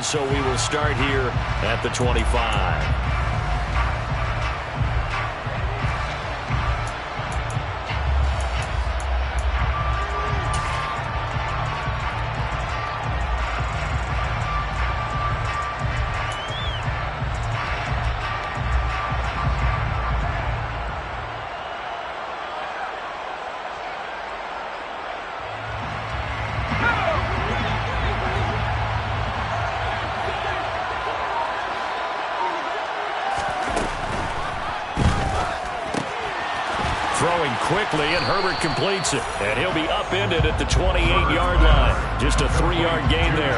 and so we will start here at the 25. Throwing quickly, and Herbert completes it. And he'll be upended at the 28-yard line. Just a 3-yard gain there.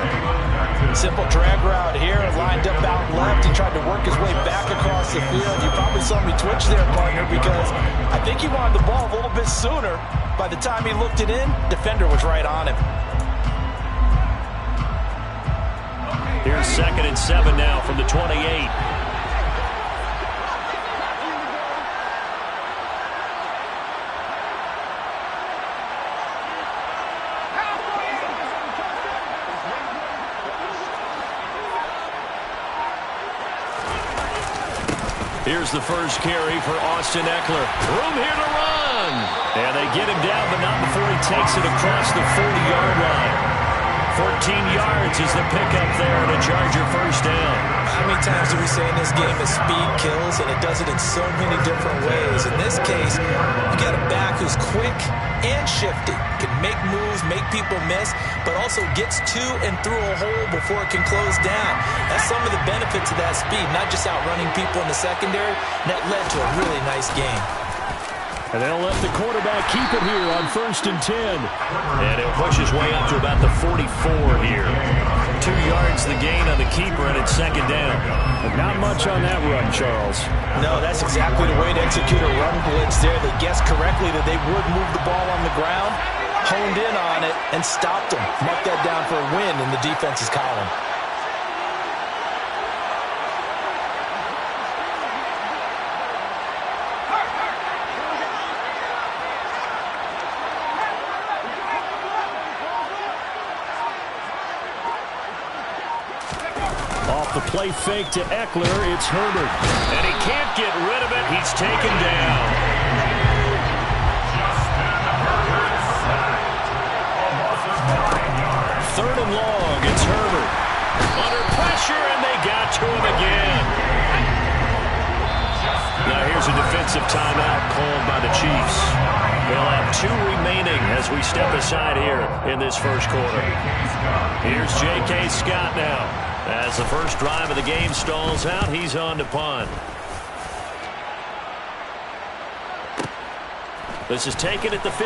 Simple drag route here, lined up out left. He tried to work his way back across the field. You probably saw me twitch there, partner, because I think he wanted the ball a little bit sooner. By the time he looked it in, defender was right on him. Here's 2nd and 7 now from the 28. Here's the first carry for Austin Eckler. Room here to run. And they get him down, but not before he takes it across the 40-yard line. 14 yards is the pickup there, and a Charger first down. How many times do we say in this game that speed kills, and it does it in so many different ways? In this case, you got a back who's quick and shifty, can make moves, make people miss, but also gets to and through a hole before it can close down. That's some of the benefits of that speed, not just outrunning people in the secondary. That led to a really nice game. And they'll let the quarterback keep it here on 1st and 10. And he'll push his way up to about the 44 here. 2 yards the gain on the keeper, and it's 2nd down. But not much on that run, Charles. No, that's exactly the way to execute a run blitz there. They guessed correctly that they would move the ball on the ground, honed in on it, and stopped them. Mark that down for a win in the defense's column. The play fake to Eckler. It's Herbert. And he can't get rid of it. He's taken down. Third and long. It's Herbert. Under pressure, and they got to him again. Now here's a defensive timeout called by the Chiefs. They'll have 2 remaining as we step aside here in this first quarter. Here's J.K. Scott now. As the first drive of the game stalls out, he's on to punt. This is taken at the 15.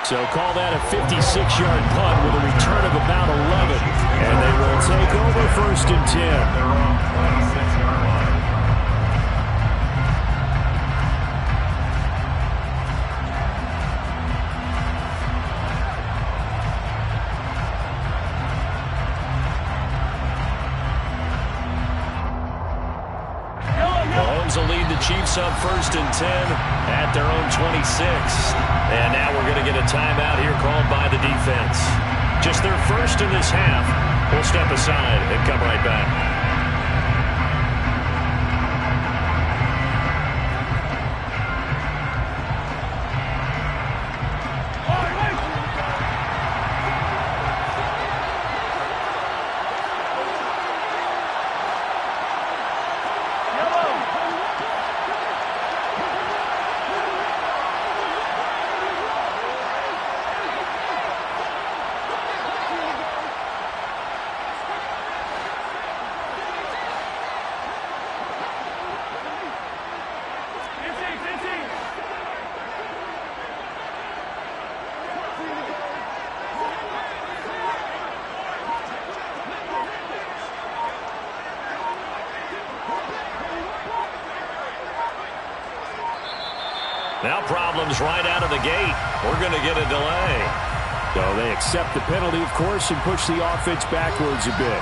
So call that a 56-yard punt with a return of about 11. And they will take over 1st and 10. Will lead the Chiefs up 1st and 10 at their own 26. And now we're going to get a timeout here called by the defense. Just their first in this half. We'll step aside and come right back. Now problems right out of the gate. We're going to get a delay. So they accept the penalty, of course, and push the offense backwards a bit.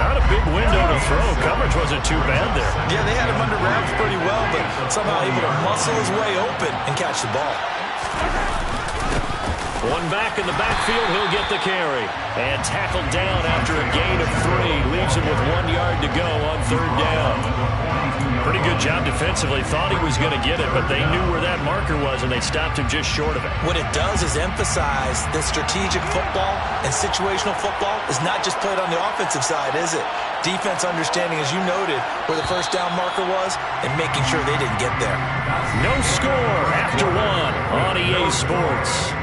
Not a big window to throw. Coverage wasn't too bad there. Yeah, they had him under wraps pretty well, but somehow able to muscle his way open and catch the ball. One back in the backfield, he'll get the carry. And tackled down after a gain of 3. Leaves him with 1 yard to go on 3rd down. Pretty good job defensively. Thought he was going to get it, but they knew where that marker was, and they stopped him just short of it. What it does is emphasize that strategic football and situational football is not just played on the offensive side, is it? Defense understanding, as you noted, where the first down marker was and making sure they didn't get there. No score after 1 on EA Sports.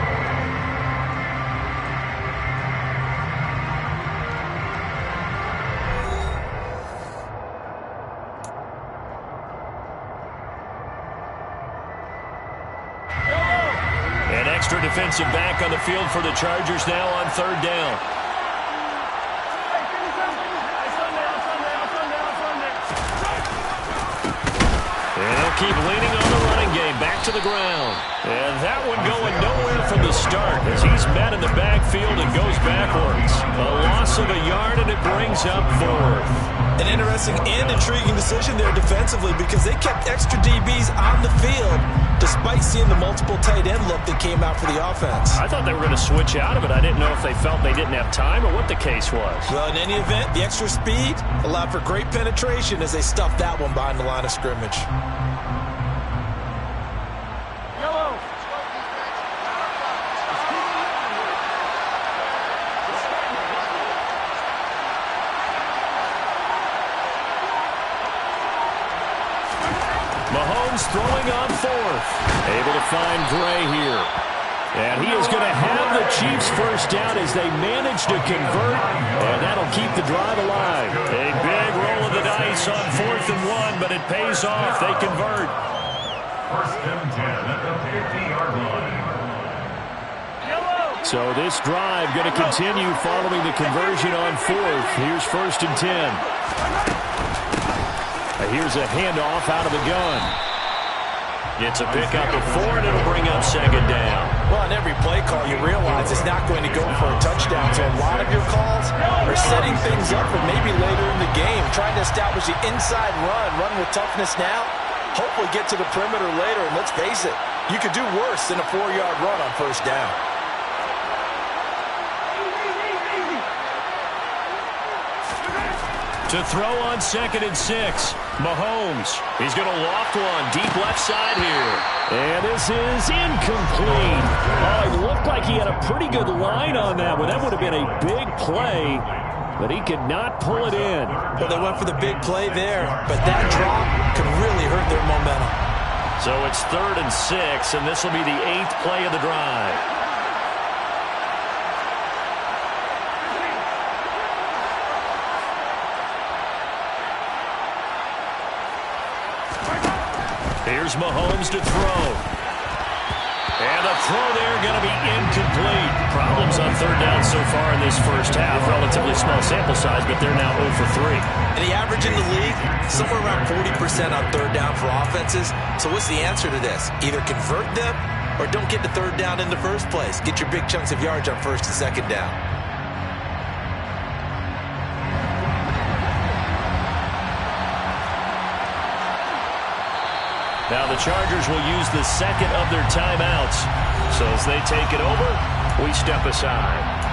Extra defensive back on the field for the Chargers now on 3rd down. And they'll keep leaning on the running game. Back to the ground. And that one going nowhere from the start as he's met in the backfield and goes backwards. A loss of a yard, and it brings up 4th. An interesting and intriguing decision there defensively because they kept extra DBs on the field despite seeing the multiple tight end look that came out for the offense. I thought they were going to switch out of it. I didn't know if they felt they didn't have time or what the case was. Well, in any event, the extra speed allowed for great penetration as they stuffed that one behind the line of scrimmage. Mahomes throwing on 4th. Able to find Gray here. And he is going to have the Chiefs first down as they manage to convert, and that'll keep the drive alive. A big roll of the dice on 4th and 1, but it pays off. They convert. 1st and 10 at the 50-yard line. So this drive going to continue following the conversion on 4th. Here's 1st and 10. Here's a handoff out of the gun. It's a pickup of 4, and it'll bring up 2nd down. Well, on every play call, you realize it's not going to go for a touchdown. So a lot of your calls are setting things up for maybe later in the game, trying to establish the inside run with toughness now, hopefully get to the perimeter later. And let's face it, you could do worse than a 4-yard run on 1st down. To throw on 2nd and 6. Mahomes. He's going to loft one deep left side here. And this is incomplete. Oh, it looked like he had a pretty good line on that one. That would have been a big play, but he could not pull it in. Well, they went for the big play there, but that drop could really hurt their momentum. So it's 3rd and 6, and this will be the 8th play of the drive. Here's Mahomes to throw. And the throw there going to be incomplete. Problems on 3rd down so far in this first half. Relatively small sample size, but they're now 0 for 3. And the average in the league, somewhere around 40% on 3rd down for offenses. So what's the answer to this? Either convert them or don't get to 3rd down in the first place. Get your big chunks of yards on 1st and 2nd down. Now the Chargers will use the 2nd of their timeouts. So as they take it over, we step aside.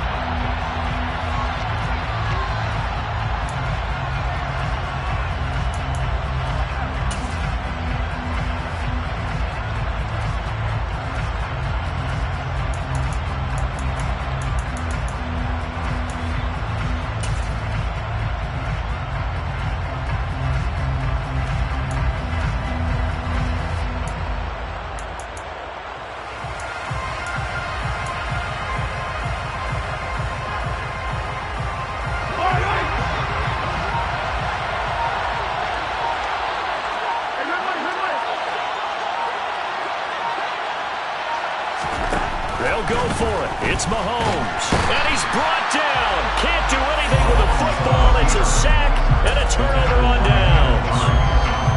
They'll go for it. It's Mahomes. And he's brought down. Can't do anything with the football. It's a sack and a turnover on downs.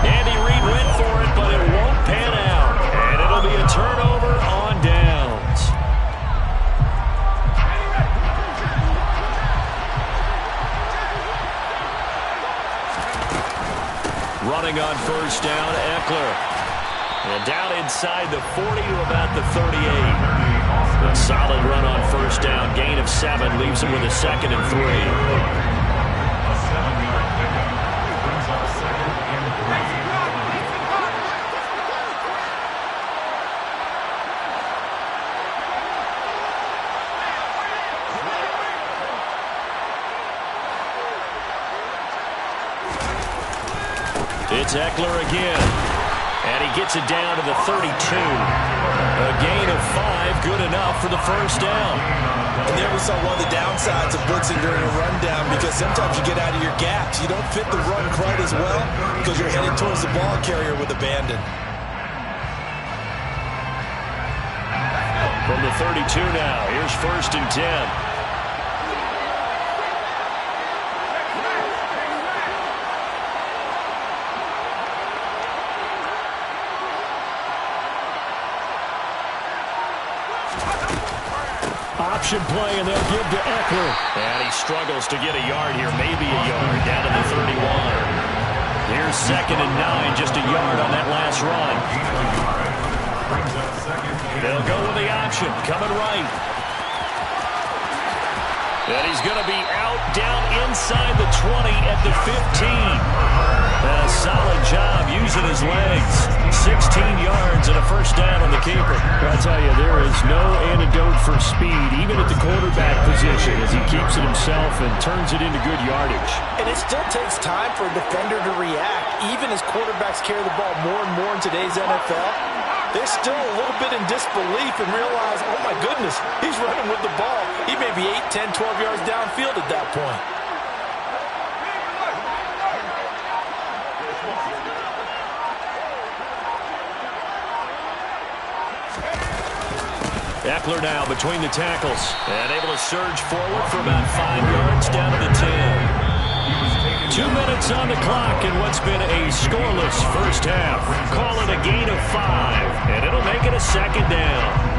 Andy Reid went for it, but it won't pan out. And it'll be a turnover on downs. inside the 40 to about the 38. A solid run on first down. Gain of 7 leaves him with a 2nd and 3. A 7-yard pickup brings up 2nd and 3. It's Eckler again. And he gets it down to the 32. A gain of 5, good enough for the first down. And there we saw one of the downsides of blitzing during a rundown, because sometimes you get out of your gaps. You don't fit the run quite as well because you're headed towards the ball carrier with abandon. From the 32 now, here's 1st and 10. Option play, and they'll give to Eckler. And he struggles to get a yard here, maybe a yard, down to the 31. Here's 2nd and 9, just a yard on that last run. They'll go with the option, coming right. And he's going to be out down inside the 20 at the 15. A solid job using his legs. 16 yards and a first down on the keeper. I tell you, there is no antidote for speed, even at the quarterback position, as he keeps it himself and turns it into good yardage. And it still takes time for a defender to react. Even as quarterbacks carry the ball more and more in today's NFL, they're still a little bit in disbelief and realize, oh my goodness, he's running with the ball. He may be 8, 10, 12 yards downfield at that point. Eckler now between the tackles and able to surge forward for about 5 yards down to the 10. 2 minutes on the clock in what's been a scoreless first half. Call it a gain of 5, and it'll make it a 2nd down.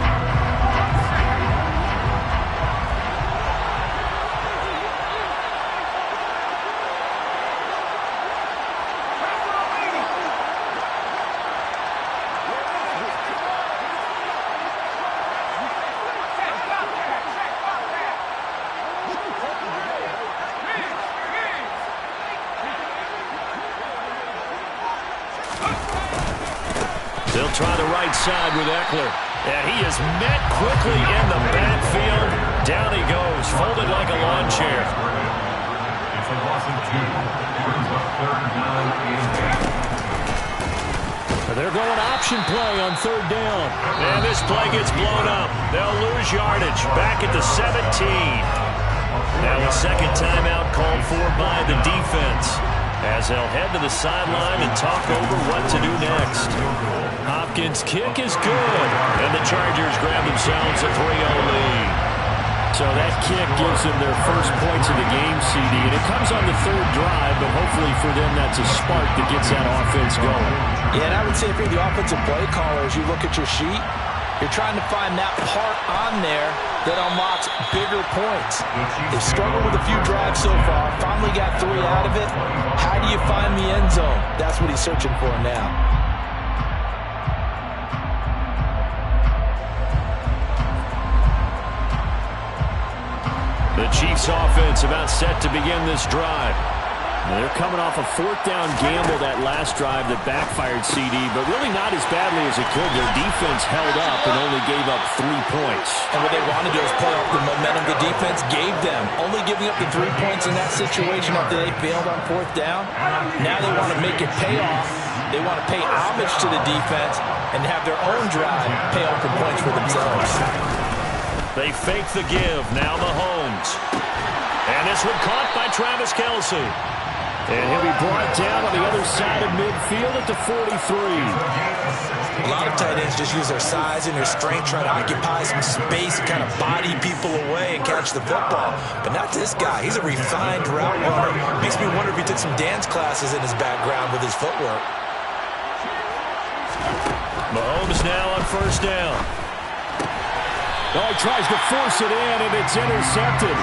They'll try the right side with Eckler. And he is met quickly in the backfield. Down he goes, folded like a lawn chair. It's a loss of 2. Brings up 3rd down and 8. They're going option play on 3rd down. And this play gets blown up. They'll lose yardage. Back at the 17. Now a 2nd timeout called for by the defense, as they'll head to the sideline and talk over what to do next. Hopkins' kick is good, and the Chargers grab themselves a 3-0 lead. So that kick gives them their first points of the game, CD, and it comes on the 3rd drive, but hopefully for them that's a spark that gets that offense going. Yeah, and I would say if you're the offensive play caller, as you look at your sheet, you're trying to find that part on there that unlocks bigger points. They've struggled with a few drives so far, finally got 3 out of it. How do you find the end zone? That's what he's searching for now. The Chiefs offense about set to begin this drive. They're coming off a 4th down gamble that last drive that backfired, CD, but really not as badly as it could. Their defense held up and only gave up 3 points. And what they wanted to do is play off the momentum the defense gave them. Only giving up the 3 points in that situation after they failed on 4th down. Now they want to make it pay off. They want to pay homage to the defense and have their own drive pay off in points for themselves. They fake the give. Now Mahomes. And this one caught by Travis Kelce. And he'll be brought down on the other side of midfield at the 43. A lot of tight ends just use their size and their strength, try to occupy some space and kind of body people away and catch the football. But not this guy. He's a refined route runner. Makes me wonder if he took some dance classes in his background with his footwork. Mahomes now on 1st down. Oh, he tries to force it in, and it's intercepted.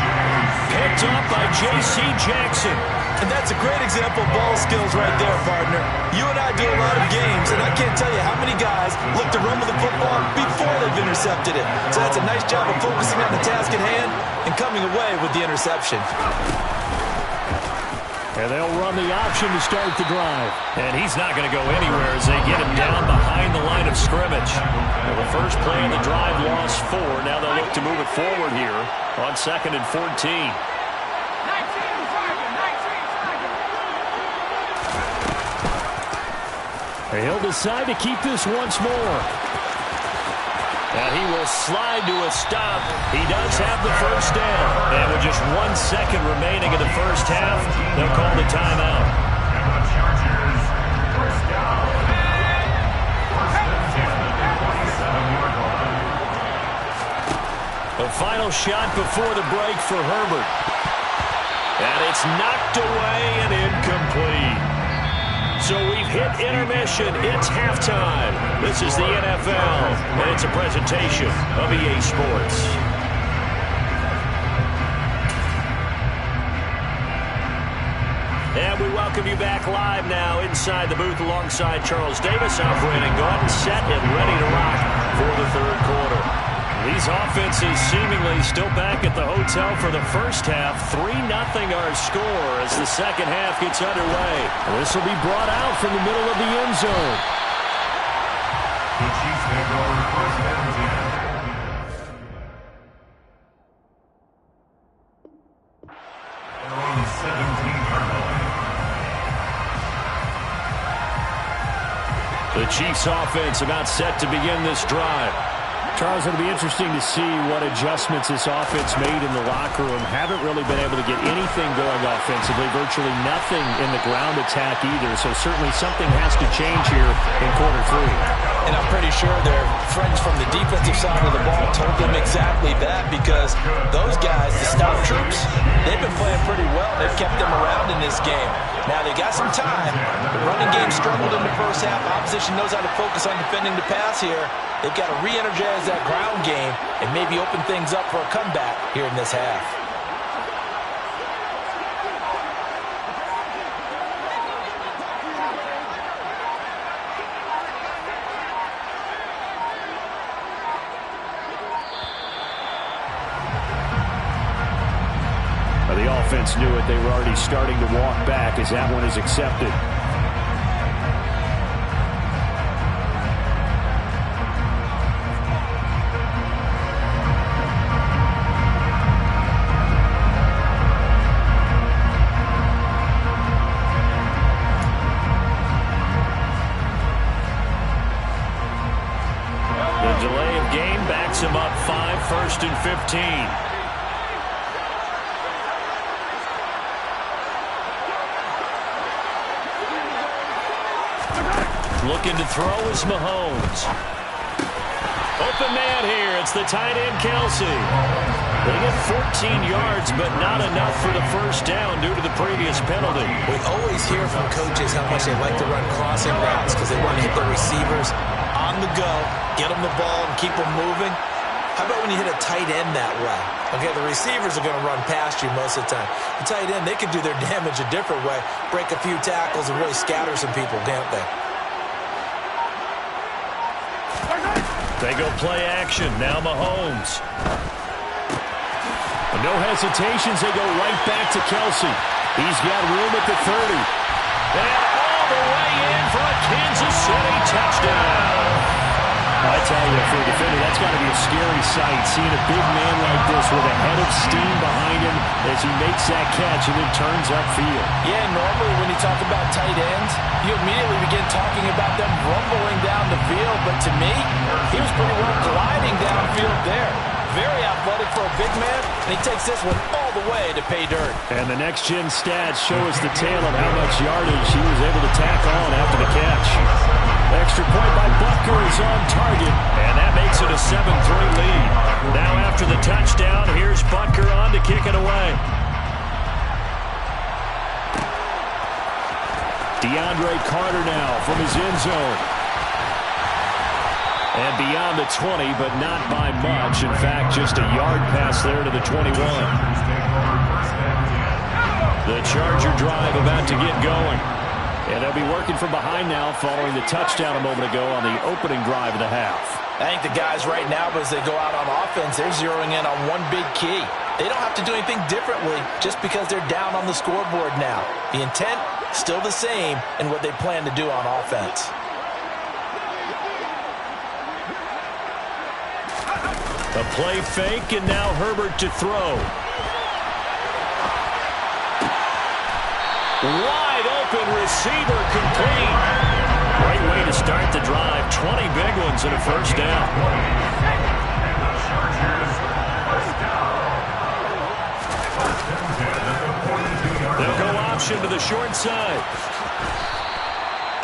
Picked up by J.C. Jackson. And that's a great example of ball skills right there, partner. You and I do a lot of games, and I can't tell you how many guys look to run with the football before they've intercepted it. So that's a nice job of focusing on the task at hand and coming away with the interception. And they'll run the option to start the drive. And he's not going to go anywhere as they get him down behind the line of scrimmage. Well, the first play in the drive lost 4. Now they'll look to move it forward here on 2nd and 14. He'll decide to keep this once more. And he will slide to a stop. He does have the first down. And with just 1 second remaining in the first half, they'll call the timeout. The final shot before the break for Herbert. And it's knocked away and incomplete. So we've hit intermission. It's halftime. This is the NFL, and it's a presentation of EA Sports. And we welcome you back live now inside the booth alongside Charles Davis. I'm Brandon Gaudin, set and ready to rock for the third quarter. These offenses seemingly still back at the hotel for the first half. 3-0 our score as the second half gets underway. This will be brought out from the middle of the end zone. The Chiefs take over first and 10. They're on the 17-yard line. The Chiefs offense about set to begin this drive. Charles, it'll be interesting to see what adjustments this offense made in the locker room. Haven't really been able to get anything going offensively, virtually nothing in the ground attack either. So certainly something has to change here in quarter 3. And I'm pretty sure their friends from the defensive side of the ball told them exactly that, because those guys, the stout troops, they've been playing pretty well. They've kept them around in this game. Now they got some time. The running game struggled in the first half. Opposition knows how to focus on defending the pass here. They've got to re-energize that ground game and maybe open things up for a comeback here in this half. The offense knew it. They were already starting to walk back as that one is accepted. The delay of game backs him up 5, 1st and 15. Looking to throw is Mahomes. Open man here. It's the tight end, Kelsey. They get 14 yards, but not enough for the first down due to the previous penalty. We always hear from coaches how much they like to run crossing routes because they want to hit their receivers on the go, get them the ball, and keep them moving. How about when you hit a tight end that way? Okay, the receivers are going to run past you most of the time. The tight end, they can do their damage a different way, break a few tackles, and really scatter some people, can't they? They go play action. Now Mahomes. No hesitations. They go right back to Kelsey. He's got room at the 30. And all the way in for a Kansas City touchdown. I tell you, for a defender, that's got to be a scary sight, seeing a big man like this with a head of steam behind him as he makes that catch and then turns upfield. Yeah, normally when you talk about tight ends, you immediately begin talking about them rumbling down the field, but to me, he was pretty well gliding downfield there. Very athletic for a big man, and he takes this one all the way to pay dirt. And the next-gen stats show us the tale of how much yardage he was able to tack on after the catch. Extra point by Butker is on target, and that makes it a 7-3 lead. Now after the touchdown, here's Butker on to kick it away. DeAndre Carter now from his end zone. And beyond the 20, but not by much. In fact, just a yard pass there to the 21. The Charger drive about to get going. And they'll be working from behind now following the touchdown a moment ago on the opening drive of the half. I think the guys right now, as they go out on offense, they're zeroing in on one big key. They don't have to do anything differently just because they're down on the scoreboard now. The intent, still the same in what they plan to do on offense. A play fake, and now Herbert to throw. Wide open receiver complete. Great way to start the drive. 20 big ones and a first down. They'll go option to the short side.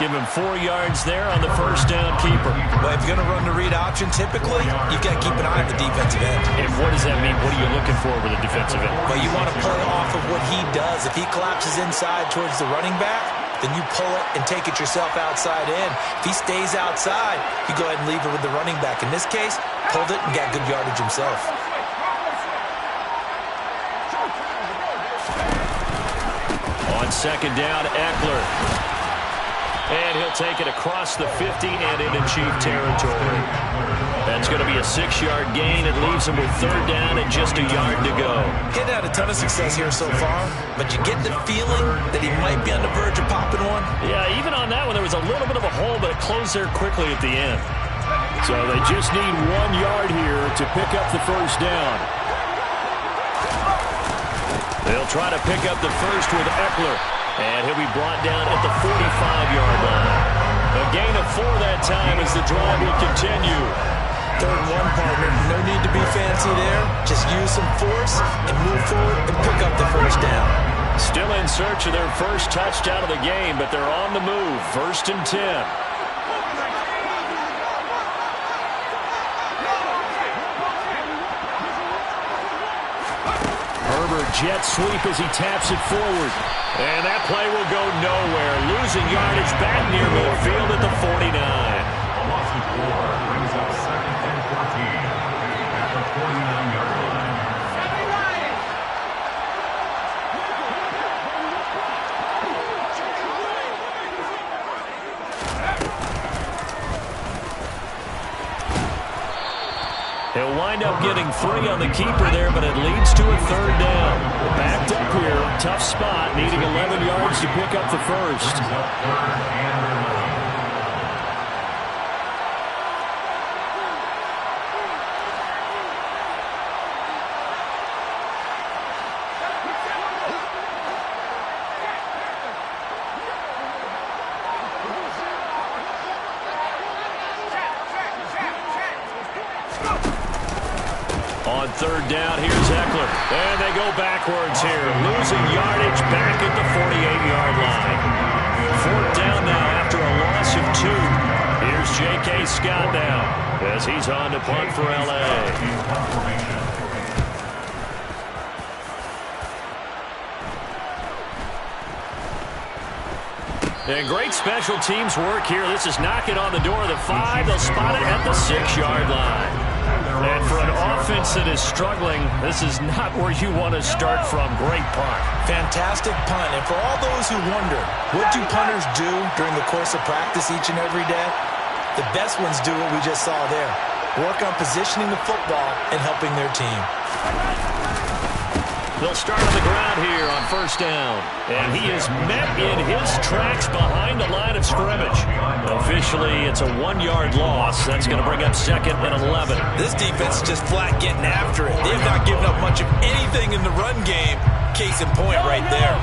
Give him 4 yards there on the first down keeper. Well, if you're going to run the read option, typically, you've got to keep an eye on the defensive end. And what does that mean? What are you looking for with a defensive end? Well, you want to play off of what he does. If he collapses inside towards the running back, then you pull it and take it yourself outside in. If he stays outside, you go ahead and leave it with the running back. In this case, pulled it and got good yardage himself. On second down, Eckler. And he'll take it across the 50 and into Chief territory. That's going to be a 6-yard gain. It leaves him with third down and just a yard to go. He's had a ton of success here so far, but you get the feeling that he might be on the verge of popping one. Yeah, even on that one, there was a little bit of a hole, but it closed there quickly at the end. So they just need 1 yard here to pick up the first down. They'll try to pick up the first with Eckler. And he'll be brought down at the 45-yard line. A gain of 4 that time as the drive will continue. 3rd and 1, partner. No need to be fancy there. Just use some force and move forward and pick up the first down. Still in search of their first touchdown of the game, but they're on the move. 1st and 10. Herbert jet sweep as he taps it forward. And that play will go nowhere. Losing yardage back near midfield at the 49. A loss of 4 brings up 2nd and 14 at the 49-yard line. He'll wind up getting 3 on the keeper there, but it leads to a third down. Backed up here, tough spot, needing 11 yards to pick up the first. On third down, here's Eckler. And they go backwards here. Losing yardage back at the 48-yard line. 4th down now after a loss of 2. Here's J.K. Scott now as he's on to punt for L.A. And great special teams work here. This is knocking on the door of the 5. They'll spot it at the 6-yard line. And for an offense that is struggling, this is not where you want to start from. Great punt. Fantastic punt. And for all those who wonder, what do punters do during the course of practice each and every day? The best ones do what we just saw there. Work on positioning the football and helping their team. They'll start on the ground here on 1st down. And he is met in his tracks behind the line of scrimmage. Officially, it's a 1-yard loss. That's going to bring up 2nd and 11. This defense is just flat getting after it. They have not given up much of anything in the run game. Case in point right there.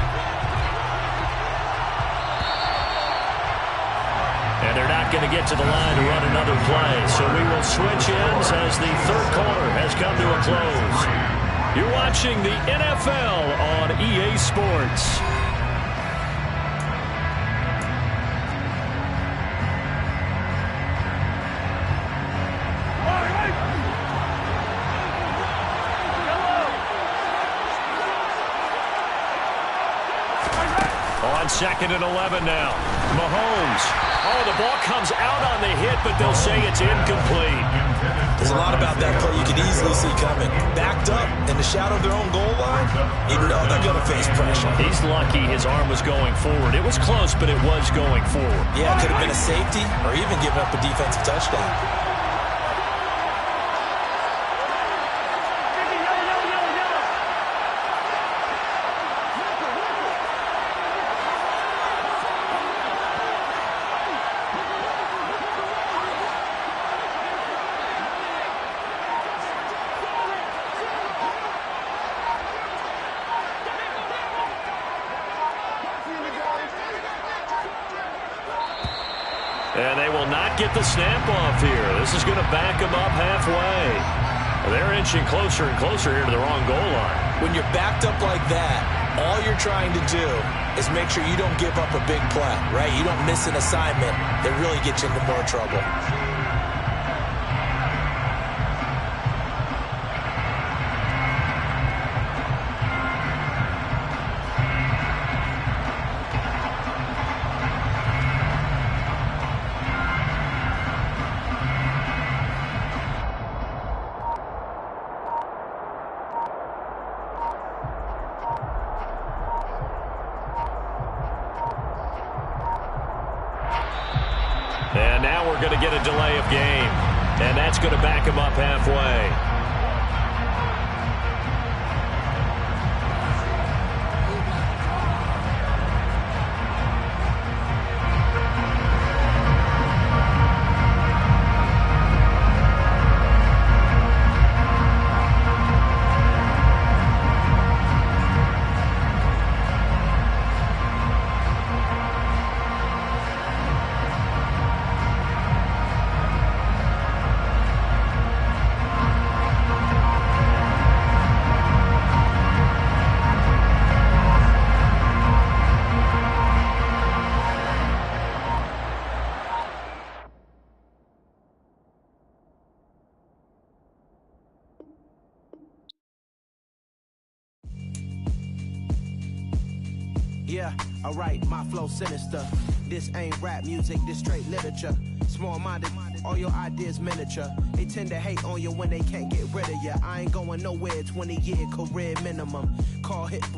And they're not going to get to the line to run another play. So we will switch ends as the 3rd quarter has come to a close. You're watching the NFL on EA Sports. On 2nd and 11 now. Mahomes. Oh, the ball comes out on the hit, but they'll say it's incomplete. There's a lot about that play you could easily see coming. Backed up in the shadow of their own goal line, You know they're going to face pressure. He's lucky his arm was going forward. It was close, but it was going forward. Yeah, it could have been a safety or even given up a defensive touchdown. And they will not get the snap off here. This is going to back them up halfway. They're inching closer and closer here to the wrong goal line. When you're backed up like that, all you're trying to do is make sure you don't give up a big play, right? You don't miss an assignment that really gets you into more trouble. And now we're going to get a delay of game. And that's going to back him up halfway. Yeah, alright, my flow sinister. This ain't rap music, this straight literature. Small-minded, all your ideas miniature. They tend to hate on you when they can't get rid of you. I ain't going nowhere, 20-year career minimum. Call hit boy.